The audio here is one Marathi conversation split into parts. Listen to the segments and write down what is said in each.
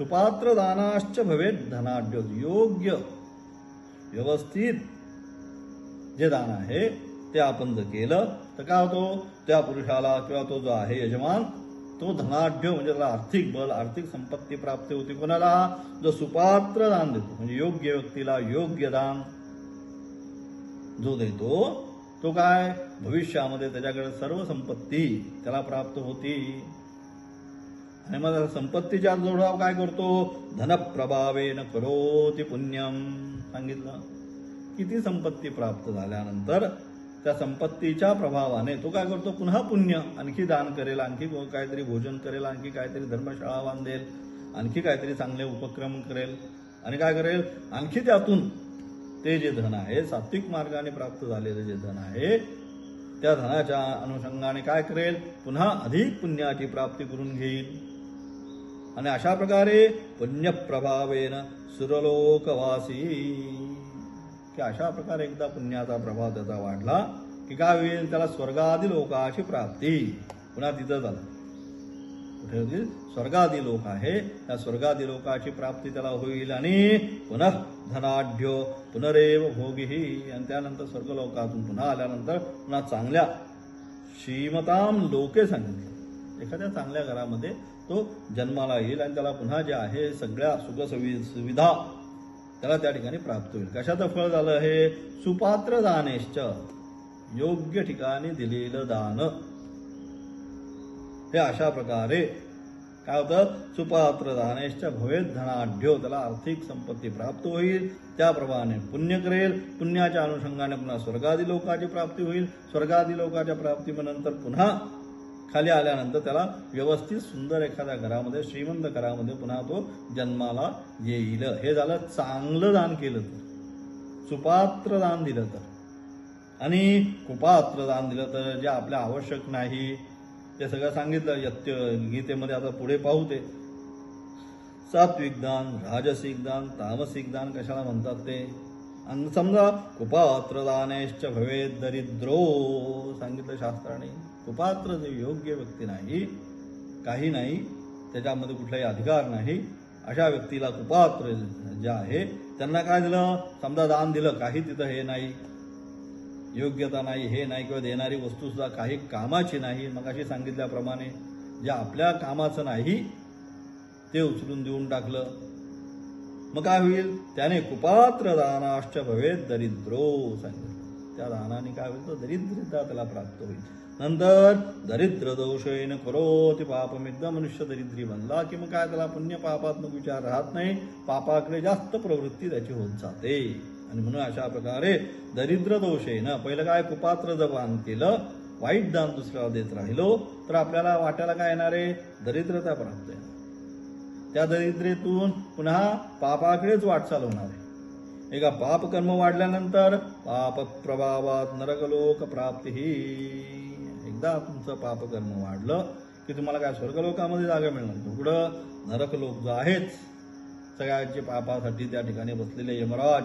सुपात्र दानाश्च भवेत धनाढ्य. योग्य व्यवस्थित जे दान आहे ते आपण जर केलं तर काय होतो, त्या पुरुषाला किंवा तो जो आहे यजमान तो धनाढ्य म्हणजे त्याला आर्थिक बल आर्थिक संपत्ती प्राप्त होती. कोणाला? जो सुपात्र दान देतो म्हणजे योग्य व्यक्तीला योग्य दान जो देतो तो काय भविष्यामध्ये त्याच्याकडे सर्व संपत्ती त्याला प्राप्त होती. आणि मग संपत्तीच्या जोडाव काय करतो, धनप्रभावेन करोति पुण्यम. सांगितलं किती संपत्ती प्राप्त झाल्यानंतर त्या संपत्तीच्या प्रभावाने तो काय करतो, पुन्हा पुण्य आणखी दान करेल, आणखी काहीतरी भोजन करेल, आणखी काहीतरी धर्मशाळा बांधेल, आणखी काहीतरी चांगले उपक्रम करेल आणि काय करेल, आणखी त्यातून ते जे धन आहे सात्विक मार्गाने प्राप्त झालेले जे धन आहे त्या धनाच्या अनुषंगाने काय करेल, पुन्हा अधिक पुण्याची प्राप्ती करून घेईल. आणि अशा प्रकारे पुण्यप्रभावेन सुरलोकवासी, की अशा प्रकारे एकदा पुण्याचा प्रभाव त्याचा वाढला की काय होईल, त्याला स्वर्गादी लोकाची प्राप्ती. पुन्हा तिथं झालं कुठे होतील, स्वर्गादी लोक आहे त्या स्वर्गादी लोकाची प्राप्ती त्याला होईल. आणि पुनः धनाढ्यो पुनरेव भोगीही. आणि त्यानंतर स्वर्गलोकातून पुन्हा आल्यानंतर पुन्हा चांगल्या श्रीमताम लोके सांगितलं एखाद्या चांगल्या घरामध्ये तो जन्माला येईल आणि त्याला पुन्हा जे आहे सगळ्या सुविधा त्याला त्या ठिकाणी प्राप्त होईल. कशाचं फळ झालं हे, सुपात्र दानेश्च, योग्य ठिकाणी दिलेलं दान. हे अशा प्रकारे काय होतं, सुपात्र दानेश्च भवेत धनाढ्यो, त्याला आर्थिक संपत्ती प्राप्त होईल. त्याप्रमाणे पुण्य करेल, पुण्याच्या अनुषंगाने पुन्हा स्वर्गादी लोकाची प्राप्ती होईल. स्वर्गादी लोकाच्या प्राप्तीनंतर पुन्हा खाली आल्यानंतर त्याला व्यवस्थित सुंदर एखाद्या घरामध्ये श्रीमंत घरामध्ये पुन्हा तो जन्माला येईल. हे झालं चांगलं दान केलं तर, सुपात्र दान दिलं तर. आणि कुपात्र दान दिलं तर जे आपल्या आवश्यक नाही ते सगळं सांगितलं यत्य गीतेमध्ये. आता पुढे पाहू ते सात्विक दान, राजसिक दान, तामसिक दान कशाला म्हणतात ते. आणि समजा कुपात्र दानेश्च भवेत दरिद्रो सांगितलं शास्त्राने. कुपात्र जे योग्य व्यक्ती नाही, काही नाही, त्याच्यामध्ये कुठलाही अधिकार नाही, अशा व्यक्तीला कुपात्र जे आहे त्यांना काय दिलं, समजा दान दिलं, काही तिथं हे नाही, योग्यता नाही, हे नाही, किंवा देणारी वस्तू सुद्धा काही कामाची नाही. मग अशी सांगितल्याप्रमाणे जे आपल्या कामाचं नाही ते उचलून देऊन टाकलं, मग काय होईल, त्याने कुपात्र दानाश्च भवेत दरिद्रो सांगितलं. त्या दानाने काय होईल, तो दरिद्रता त्याला प्राप्त होईल. नंतर दरिद्र दोषेन करोति पापम. एकदा मनुष्य दरिद्री बनला की मग काय त्याला पुण्य पापात्मक विचार राहत नाही, पापाकडे जास्त प्रवृत्ती त्याची होत जाते. आणि म्हणून अशा प्रकारे दरिद्र दोषेन, पहिलं काय कुपात्र जर दान केलं, वाईट दान दुसऱ्याला देत राहिलो तर आपल्याला वाट्याला काय येणार आहे, दरिद्रता प्राप्त आहे. त्या दरिद्रीतून पुन्हा पापाकडेच वाटचाल होणार आहे. एका पाप कर्म वाढल्यानंतर पाप प्रभावात नरकलोक प्राप्ती ही. एकदा तुमचं पापकर्म वाढलं की तुम्हाला काय स्वर्गलोकामध्ये जागा मिळणार, पुढं नरकलोक जो आहेच सगळ्यांचे पापासाठी त्या ठिकाणी बसलेले यमराज,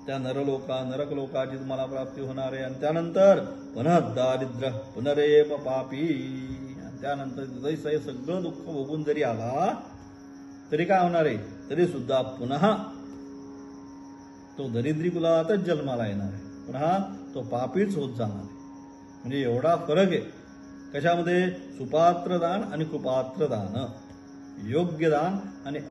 त्या नरकलोकाची तुम्हाला प्राप्ती होणार आहे. आणि त्यानंतर पुन्हा दारिद्र्य पुनरेव पापी. आणि त्यानंतर जसं सगळं दुःख भोगून जरी आला तरी काय होणार आहे, तरी सुद्धा पुन्हा तो दरिद्री कुलातच जन्माला येणार आहे, पुन्हा तो पापीच होत जाणार आहे. म्हणजे एवढा फरक आहे कशामध्ये, सुपात्र दान आणि कुपात्र दान, योग्य दान आणि